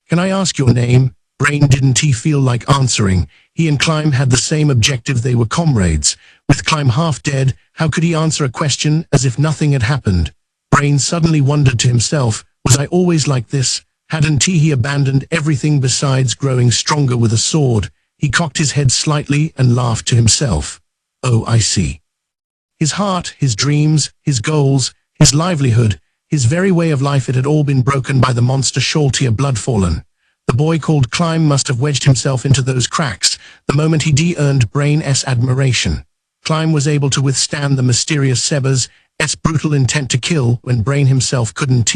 Can I ask your name? Brain didn't he feel like answering. He and Climb had the same objective, they were comrades. With Climb half dead, how could he answer a question as if nothing had happened? Brain suddenly wondered to himself, was I always like this? Hadn't he abandoned everything besides growing stronger with a sword? He cocked his head slightly and laughed to himself. Oh, I see. His heart, his dreams, his goals, his livelihood, his very way of life, it had all been broken by the monster Shaltia Bloodfallen. The boy called Climb must have wedged himself into those cracks the moment he earned Brain's admiration. Climb was able to withstand the mysterious Seba's brutal intent to kill when Brain himself couldn't,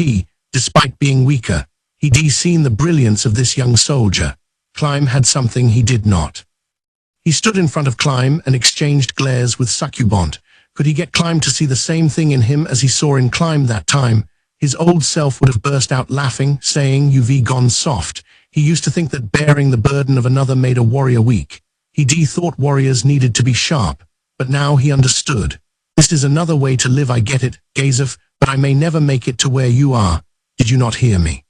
despite being weaker. He'd seen the brilliance of this young soldier. Climb had something he did not. He stood in front of Climb and exchanged glares with Succubant. Could he get Climb to see the same thing in him as he saw in Climb that time? His old self would have burst out laughing, saying, "You've gone soft." He used to think that bearing the burden of another made a warrior weak. He thought warriors needed to be sharp, but now he understood. This is another way to live, I get it, Gazef, but I may never make it to where you are. Did you not hear me?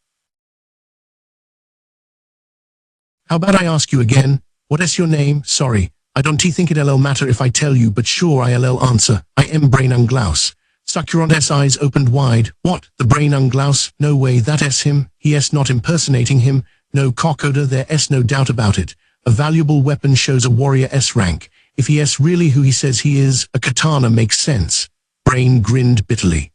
How about I ask you again? What is your name? Sorry, I don't think it'll matter if I tell you, but sure I'll answer. I am Brain Unglaus. Succurant's eyes opened wide. What, the Brain Unglaus? No way, that's him. He is not impersonating him. No cockoder, there's no doubt about it. A valuable weapon shows a warrior rank. If he is really who he says he is, a katana makes sense. Brain grinned bitterly.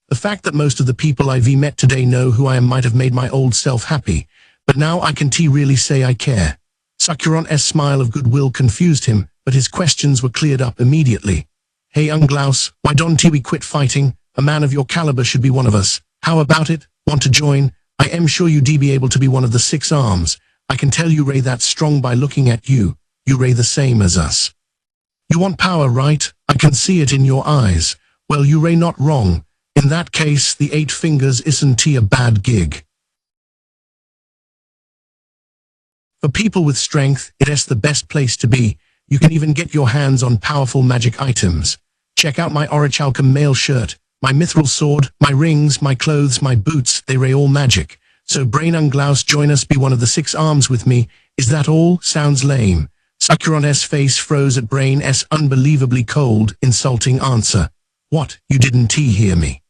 The fact that most of the people I've met today know who I am might have made my old self happy, but now I can really say I care. Succurant's smile of goodwill confused him, but his questions were cleared up immediately. Hey Unglaus, why don't we quit fighting? A man of your caliber should be one of us. How about it? Want to join? I am sure you'd be able to be one of the 6 arms. I can tell you Ray that's strong by looking at you. You Ray the same as us. You want power, right? I can see it in your eyes. Well, you Ray not wrong. In that case, the 8 fingers isn't a bad gig. For people with strength, it is the best place to be. You can even get your hands on powerful magic items. Check out my Orichalcum mail shirt, my mithril sword, my rings, my clothes, my boots, they ray all magic. So Brain Unglaus, join us, be one of the 6 arms with me. Is that all? Sounds lame. Succurant's face froze at Brain's unbelievably cold, insulting answer. What, you didn't hear me?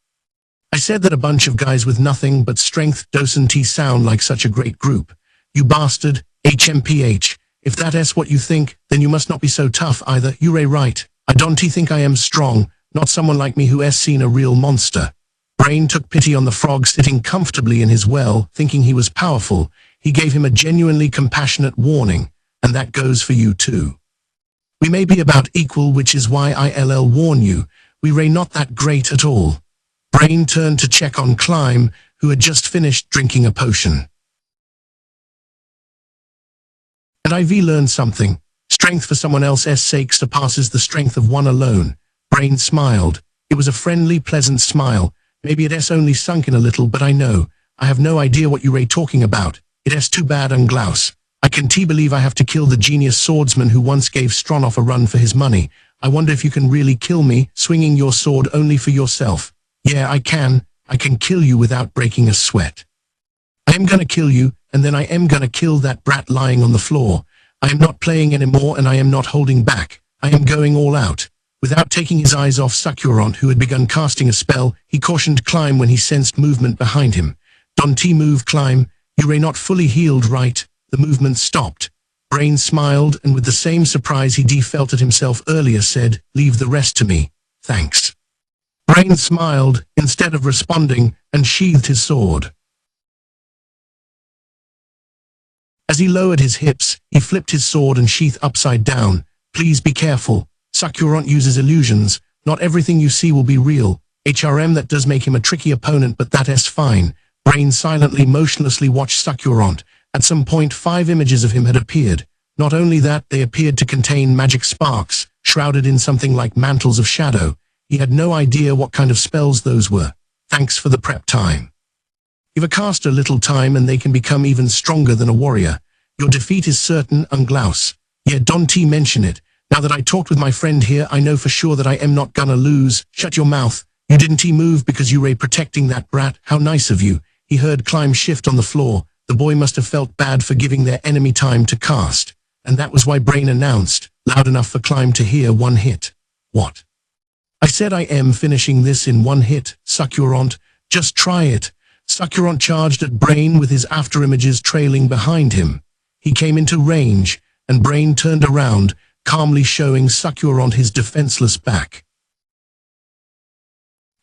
I said that a bunch of guys with nothing but strength doesn't sound like such a great group. You bastard, HMPH. If that is what you think, then you must not be so tough either. You Ray right. I don't think I am strong, not someone like me who has seen a real monster. Brain took pity on the frog sitting comfortably in his well, thinking he was powerful. He gave him a genuinely compassionate warning, and that goes for you too. We may be about equal, which is why I'll warn you. We Ray not that great at all. Brain turned to check on Climb, who had just finished drinking a potion. And I've learned something. Strength for someone else's sake surpasses the strength of one alone. Brain smiled. It was a friendly, pleasant smile. Maybe it is only sunken a little, but I know. I have no idea what you Ray talking about. It is too bad, Unglaus. I can believe I have to kill the genius swordsman who once gave Stronov a run for his money. I wonder if you can really kill me, swinging your sword only for yourself. Yeah, I can. I can kill you without breaking a sweat. I am gonna kill you, and then I am gonna kill that brat lying on the floor. I am not playing anymore, and I am not holding back. I am going all out. Without taking his eyes off Succurant, who had begun casting a spell, he cautioned Climb when he sensed movement behind him. Don't move, Climb. You Ray not fully healed, right? The movement stopped. Brain smiled, and with the same surprise he felt at himself earlier said, leave the rest to me. Thanks. Brain smiled, instead of responding, and sheathed his sword. As he lowered his hips, he flipped his sword and sheath upside down. Please be careful. Succurant uses illusions. Not everything you see will be real. That does make him a tricky opponent, but that is fine. Brain silently, motionlessly watched Succurant. At some point 5 images of him had appeared. Not only that, they appeared to contain magic sparks, shrouded in something like mantles of shadow. He had no idea what kind of spells those were. Thanks for the prep time. Give a caster little time and they can become even stronger than a warrior. Your defeat is certain, Unglaus. Yeah, don't mention it. Now that I talked with my friend here, I know for sure that I am not gonna lose. Shut your mouth. You didn't move because you Ray protecting that brat. How nice of you. He heard Climb shift on the floor. The boy must have felt bad for giving their enemy time to cast, and that was why Brain announced, loud enough for Climb to hear, 1 hit. What? I said I am finishing this in 1 hit, Succulent. Just try it. Succulent charged at Brain with his afterimages trailing behind him. He came into range, and Brain turned around, calmly showing Succulent his defenseless back.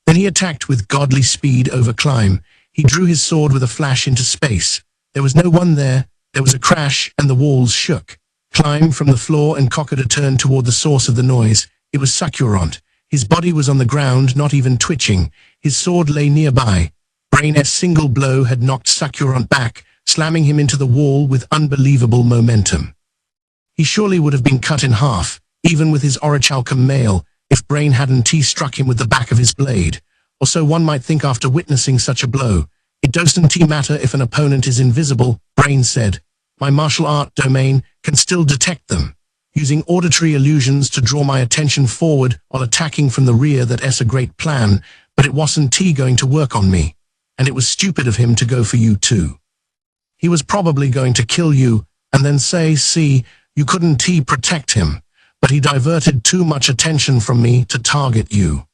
Then he attacked with godly speed over Climb. He drew his sword with a flash into space. There was no one there. There was a crash, and the walls shook. Climb from the floor, and Cockada turned toward the source of the noise. It was Succulent. His body was on the ground, not even twitching. His sword lay nearby. Brain's single blow had knocked Succulent back, slamming him into the wall with unbelievable momentum. He surely would have been cut in half, even with his Orichalcum mail, if Brain hadn't struck him with the back of his blade. Or so one might think after witnessing such a blow. It doesn't matter if an opponent is invisible, Brain said. My martial art domain can still detect them, using auditory illusions to draw my attention forward while attacking from the rear. That's a great plan, but it wasn't going to work on me. And it was stupid of him to go for you too. He was probably going to kill you, and then say, see, you couldn't protect him, but he diverted too much attention from me to target you.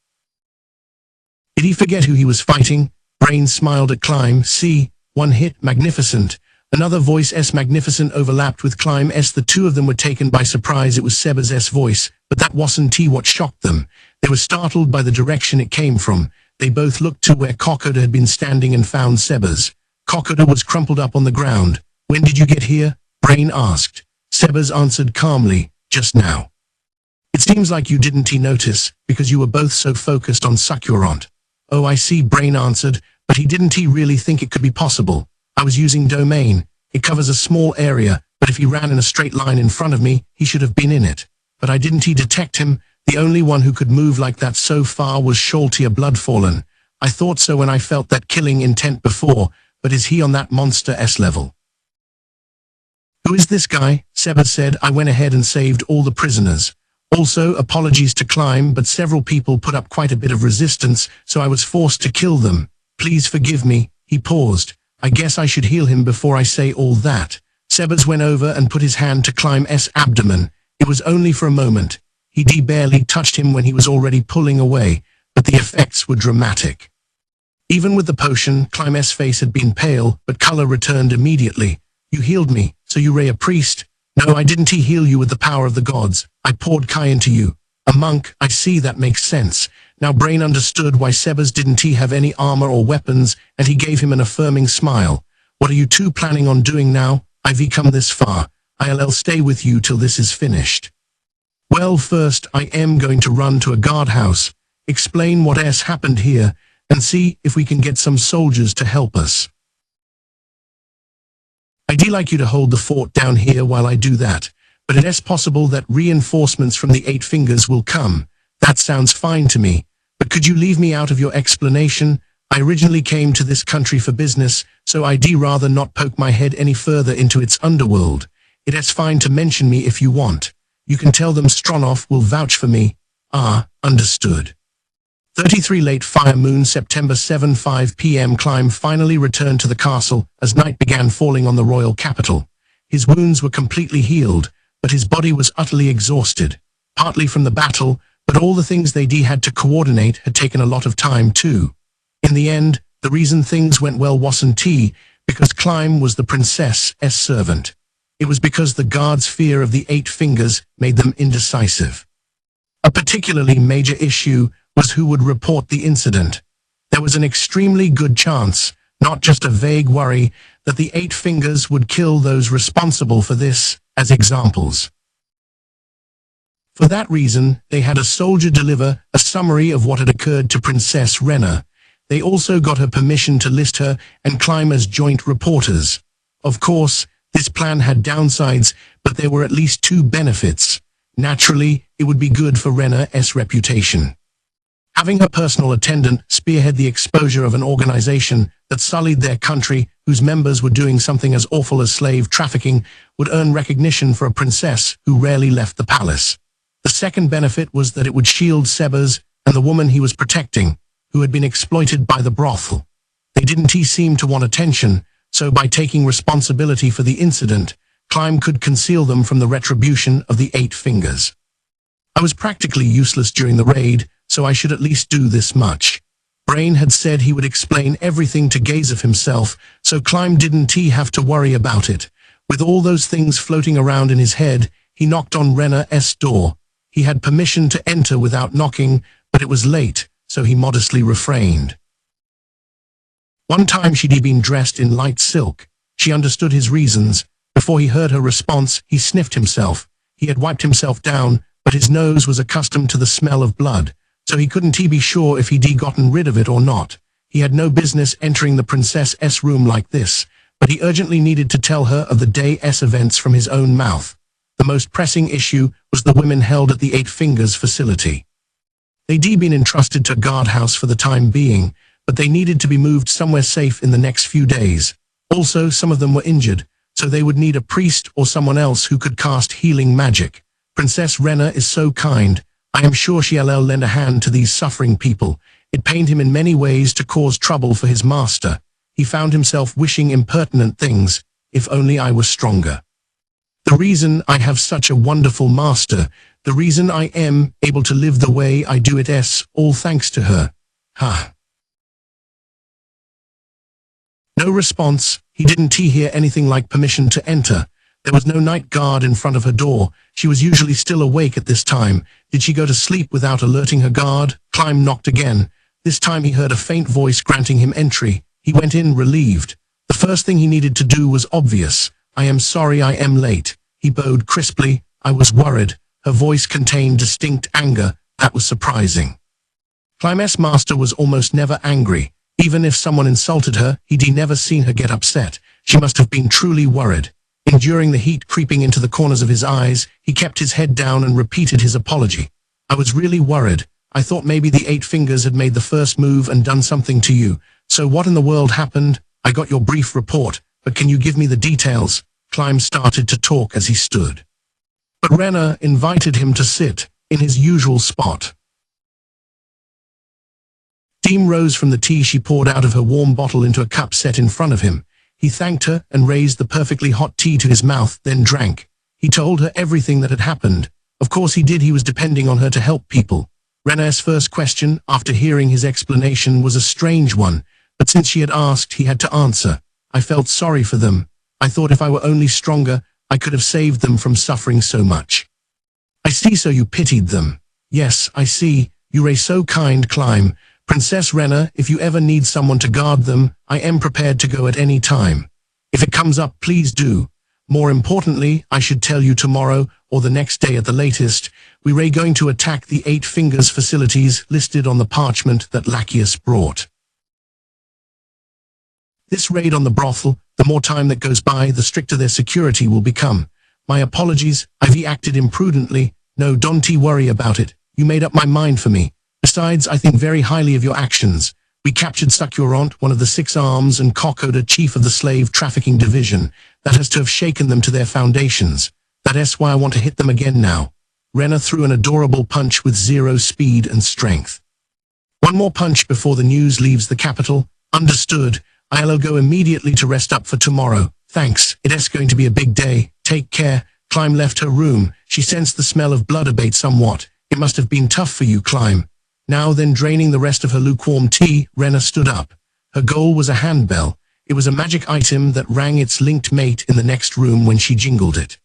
Did he forget who he was fighting? Brain smiled at Climb. See, 1 hit, magnificent. Another voice, magnificent, overlapped with Climb's. The two of them were taken by surprise. It was Seba's voice, but that wasn't what shocked them. They were startled by the direction it came from. They both looked to where Cockada had been standing and found Seba's. Cockada was crumpled up on the ground. When did you get here? Brain asked. Seba's answered calmly, just now. It seems like you didn't notice, because you were both so focused on Succulent. Oh, I see, Brain answered, but he didn't really think it could be possible. I was using domain. It covers a small area, but if he ran in a straight line in front of me, he should have been in it. But I didn't detect him. The only one who could move like that so far was Sholtia Bloodfallen. I thought so when I felt that killing intent before, but is he on that monster level? Who is this guy? Seba said. I went ahead and saved all the prisoners. Also, apologies to Climb, but several people put up quite a bit of resistance, so I was forced to kill them. Please forgive me. He paused. I guess I should heal him before I say all that. Sebas went over and put his hand to Climb's abdomen. It was only for a moment. He barely touched him when he was already pulling away, but the effects were dramatic. Even with the potion, Climb's face had been pale, but color returned immediately. You healed me, so you were a priest? No, I didn't heal you with the power of the gods. I poured Kai into you. A monk, I see, that makes sense. Now Brain understood why Sebas didn't have any armor or weapons, and he gave him an affirming smile. What are you two planning on doing now? I've come this far. I'll stay with you till this is finished. Well, first I am going to run to a guardhouse, explain what happened here, and see if we can get some soldiers to help us. I'd like you to hold the fort down here while I do that, but it is possible that reinforcements from the 8 Fingers will come. That sounds fine to me, but could you leave me out of your explanation? I originally came to this country for business, so I'd rather not poke my head any further into its underworld. It is fine to mention me if you want. You can tell them Stronov will vouch for me. Ah, understood. 33 Late Fire Moon, September 7, 5 p.m. Climb finally returned to the castle as night began falling on the royal capital. His wounds were completely healed, but his body was utterly exhausted, partly from the battle, but all the things they had to coordinate had taken a lot of time too. In the end, the reason things went well wasn't because Climb was the princess's servant. It was because the guards' fear of the 8 Fingers made them indecisive. A particularly major issue was who would report the incident. There was an extremely good chance, not just a vague worry, that the 8 Fingers would kill those responsible for this, as examples. For that reason, they had a soldier deliver a summary of what had occurred to Princess Rena. They also got her permission to list her and Climb as joint reporters. Of course, this plan had downsides, but there were at least 2 benefits. Naturally, it would be good for Rena's reputation. Having her personal attendant spearhead the exposure of an organization that sullied their country, whose members were doing something as awful as slave trafficking, would earn recognition for a princess who rarely left the palace. The second benefit was that it would shield Sebas and the woman he was protecting, who had been exploited by the brothel. They didn't seem to want attention, so by taking responsibility for the incident, Climb could conceal them from the retribution of the 8 Fingers. I was practically useless during the raid, so I should at least do this much. Brain had said he would explain everything to Gazef himself, so Climb didn't have to worry about it. With all those things floating around in his head, he knocked on Rena's door. He had permission to enter without knocking, but it was late, so he modestly refrained. One time she'd been dressed in light silk. She understood his reasons. Before he heard her response, he sniffed himself. He had wiped himself down, but his nose was accustomed to the smell of blood, so he couldn't be sure if he'd gotten rid of it or not. He had no business entering the princess's room like this, but he urgently needed to tell her of the day's events from his own mouth. The most pressing issue was the women held at the 8 Fingers facility. They'd been entrusted to a guardhouse for the time being, but they needed to be moved somewhere safe in the next few days. Also, some of them were injured, so they would need a priest or someone else who could cast healing magic. Princess Rena is so kind. I am sure she'll lend a hand to these suffering people. It pained him in many ways to cause trouble for his master. He found himself wishing impertinent things. If only I were stronger. The reason I have such a wonderful master, the reason I am able to live the way I do it's all thanks to her. No response. He didn't hear anything like permission to enter. There was no night guard in front of her door. She was usually still awake at this time. Did she go to sleep without alerting her guard? Climb knocked again. This time he heard a faint voice granting him entry. He went in relieved. The first thing he needed to do was obvious. I am sorry I am late. He bowed crisply. I was worried. Her voice contained distinct anger. That was surprising. Climb's master was almost never angry. Even if someone insulted her, he'd never seen her get upset. She must have been truly worried. Enduring the heat creeping into the corners of his eyes, he kept his head down and repeated his apology. I was really worried. I thought maybe the 8 Fingers had made the first move and done something to you. So what in the world happened? I got your brief report, but can you give me the details? Climb started to talk as he stood. But Rena invited him to sit in his usual spot. Deem rose from the tea she poured out of her warm bottle into a cup set in front of him. He thanked her and raised the perfectly hot tea to his mouth, then drank. He told her everything that had happened. Of course he did. He was depending on her to help people. Rena's first question, after hearing his explanation, was a strange one, but since she had asked, he had to answer. I felt sorry for them. I thought if I were only stronger, I could have saved them from suffering so much. I see, so you pitied them. Yes, I see. You are so kind, Climb. Princess Rena, if you ever need someone to guard them, I am prepared to go at any time. If it comes up, please do. More importantly, I should tell you tomorrow, or the next day at the latest, we are going to attack the 8 Fingers facilities listed on the parchment that Lachius brought. This raid on the brothel, the more time that goes by, the stricter their security will become. My apologies, I've acted imprudently. No, don't worry about it. You made up my mind for me. Besides, I think very highly of your actions. We captured Succurant, one of the 6 Arms, and Kokoda, chief of the slave trafficking division. That has to have shaken them to their foundations. That's why I want to hit them again now. Rena threw an adorable punch with 0 speed and strength. One more punch before the news leaves the capital. Understood. I'll go immediately to rest up for tomorrow. Thanks. It's going to be a big day. Take care. Climb left her room. She sensed the smell of blood abate somewhat. It must have been tough for you, Climb. Now then, draining the rest of her lukewarm tea, Rena stood up. Her goal was a handbell. It was a magic item that rang its linked mate in the next room when she jingled it.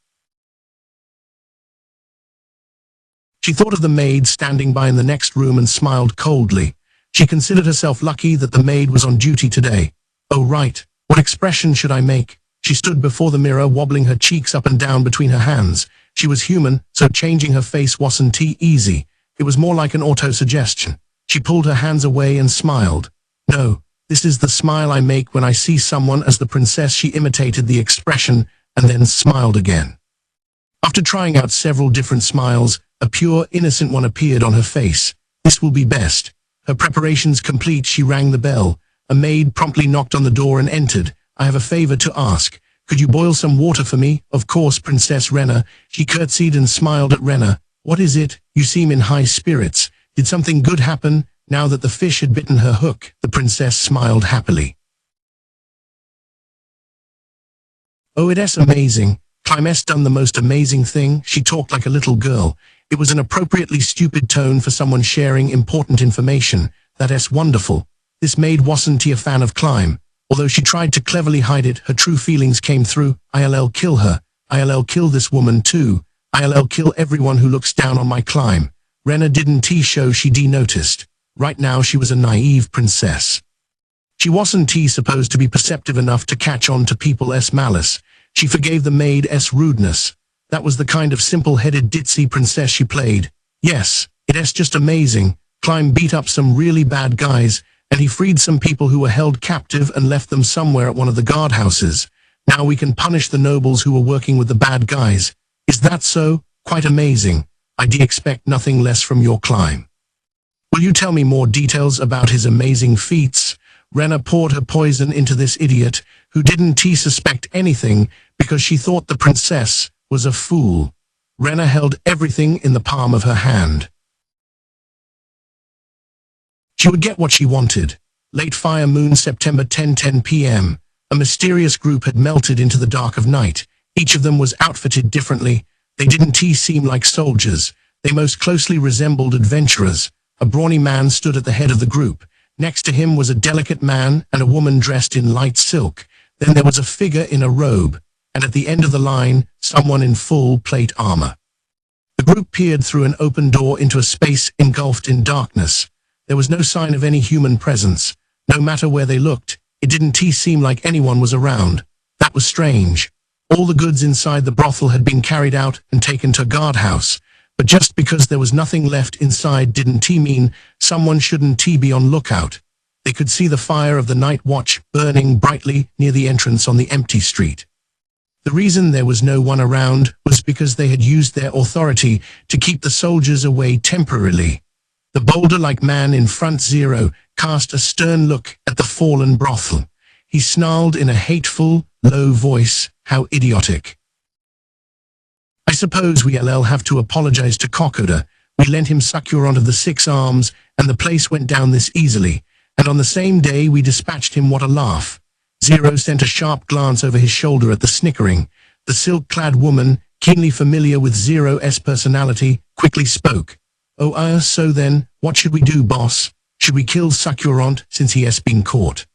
She thought of the maid standing by in the next room and smiled coldly. She considered herself lucky that the maid was on duty today. Oh right, what expression should I make? She stood before the mirror, wobbling her cheeks up and down between her hands. She was human, so changing her face wasn't easy. It was more like an auto-suggestion. She pulled her hands away and smiled. No, this is the smile I make when I see someone as the princess. She imitated the expression and then smiled again. After trying out several different smiles, a pure, innocent one appeared on her face. This will be best. Her preparations complete, she rang the bell. A maid promptly knocked on the door and entered. I have a favor to ask. Could you boil some water for me? Of course, Princess Rena. She curtsied and smiled at Rena. What is it? You seem in high spirits. Did something good happen? Now that the fish had bitten her hook, the princess smiled happily. Oh, it's amazing. Clim's done the most amazing thing. She talked like a little girl. It was an appropriately stupid tone for someone sharing important information. That's wonderful. This made wasn't a fan of Climb. Although she tried to cleverly hide it, her true feelings came through. I'll kill her. I'll kill this woman too. I'll kill everyone who looks down on my Climb. Rena didn't show she noticed. Right now she was a naive princess. She wasn't supposed to be perceptive enough to catch on to people's malice. She forgave the maid's rudeness. That was the kind of simple-headed ditzy princess she played. Yes, it's just amazing. Climb beat up some really bad guys, and he freed some people who were held captive and left them somewhere at one of the guardhouses. Now we can punish the nobles who were working with the bad guys. Is that so? Quite amazing. I'd expect nothing less from your Climb. Will you tell me more details about his amazing feats? Rena poured her poison into this idiot, who didn't suspect anything because she thought the princess was a fool. Rena held everything in the palm of her hand. She would get what she wanted. Late Fire Moon, September 10:10 p.m. A mysterious group had melted into the dark of night. Each of them was outfitted differently. They didn't seem like soldiers. They most closely resembled adventurers. A brawny man stood at the head of the group. Next to him was a delicate man and a woman dressed in light silk. Then there was a figure in a robe, and at the end of the line, someone in full plate armor. The group peered through an open door into a space engulfed in darkness. There was no sign of any human presence. No matter where they looked, it didn't seem like anyone was around. That was strange. All the goods inside the brothel had been carried out and taken to a guardhouse. But just because there was nothing left inside didn't mean someone shouldn't be on lookout. They could see the fire of the night watch burning brightly near the entrance on the empty street. The reason there was no one around was because they had used their authority to keep the soldiers away temporarily. The boulder-like man in front Zero cast a stern look at the fallen brothel. He snarled in a hateful, low voice, "How idiotic. I suppose we'll have to apologize to Kokoda. We lent him Sakurant of the Six Arms, and the place went down this easily. And on the same day we dispatched him. What a laugh." Zero sent a sharp glance over his shoulder at the snickering. The silk-clad woman, keenly familiar with Zero's personality, quickly spoke. "Oh, so then, what should we do, boss? Should we kill Sakurant since he has been caught?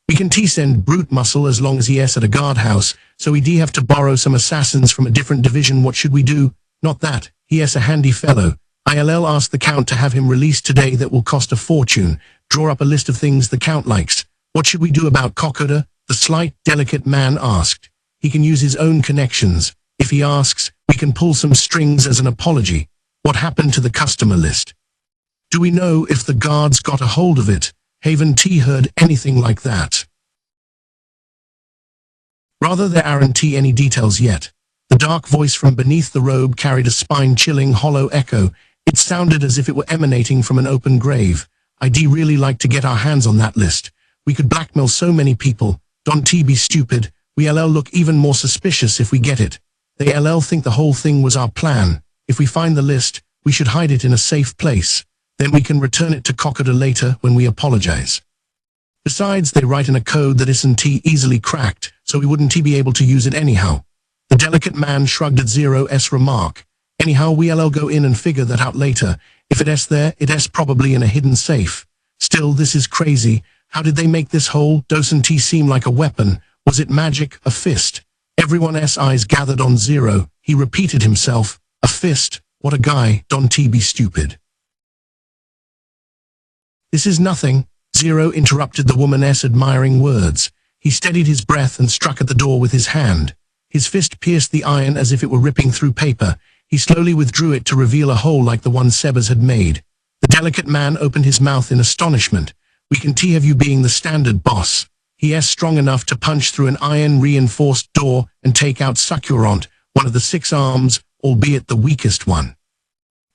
We can send brute muscle as long as he is at a guardhouse, so we have to borrow some assassins from a different division. What should we do? Not that. He is a handy fellow. I'll ask the Count to have him released today. That will cost a fortune. Draw up a list of things the Count likes. What should we do about Kokoda?" the slight, delicate man asked. "He can use his own connections. If he asks, we can pull some strings as an apology. What happened to the customer list? Do we know if the guards got a hold of it? Haven't heard anything like that." Rather, there aren't any details yet. The dark voice from beneath the robe carried a spine-chilling, hollow echo. It sounded as if it were emanating from an open grave. "I'd really like to get our hands on that list. We could blackmail so many people. Don't be stupid. We'll look even more suspicious if we get it. They'll think the whole thing was our plan. If we find the list, we should hide it in a safe place. Then we can return it to Kokoda later when we apologize. Besides, they write in a code that isn't easily cracked, so we wouldn't be able to use it anyhow." The delicate man shrugged at Zero's remark. "Anyhow, we'll go in and figure that out later. If it is there, it is probably in a hidden safe. Still, this is crazy. How did they make this hole? Doesn't seem like a weapon. Was it magic? A fist?" Everyone's eyes gathered on Zero. He repeated himself. "A fist? What a guy. Don't be stupid." "This is nothing." Zero interrupted the woman's admiring words. He steadied his breath and struck at the door with his hand. His fist pierced the iron as if it were ripping through paper. He slowly withdrew it to reveal a hole like the one Sebas had made. The delicate man opened his mouth in astonishment. "We can have you being the standard boss. He is strong enough to punch through an iron-reinforced door and take out Sakurant, one of the Six Arms, albeit the weakest one.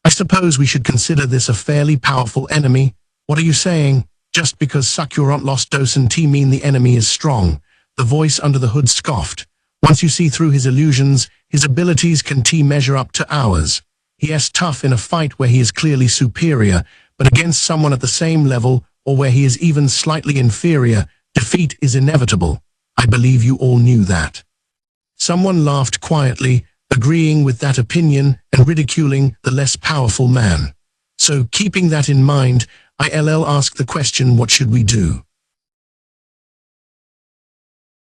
I suppose we should consider this a fairly powerful enemy. What are you saying? Just because Sakurant lost doesn't mean the enemy is strong." The voice under the hood scoffed. "Once you see through his illusions, his abilities can measure up to ours. He is tough in a fight where he is clearly superior, but against someone at the same level or where he is even slightly inferior, defeat is inevitable. I believe you all knew that." Someone laughed quietly, agreeing with that opinion and ridiculing the less powerful man. So, keeping that in mind, ILL asked the question, what should we do?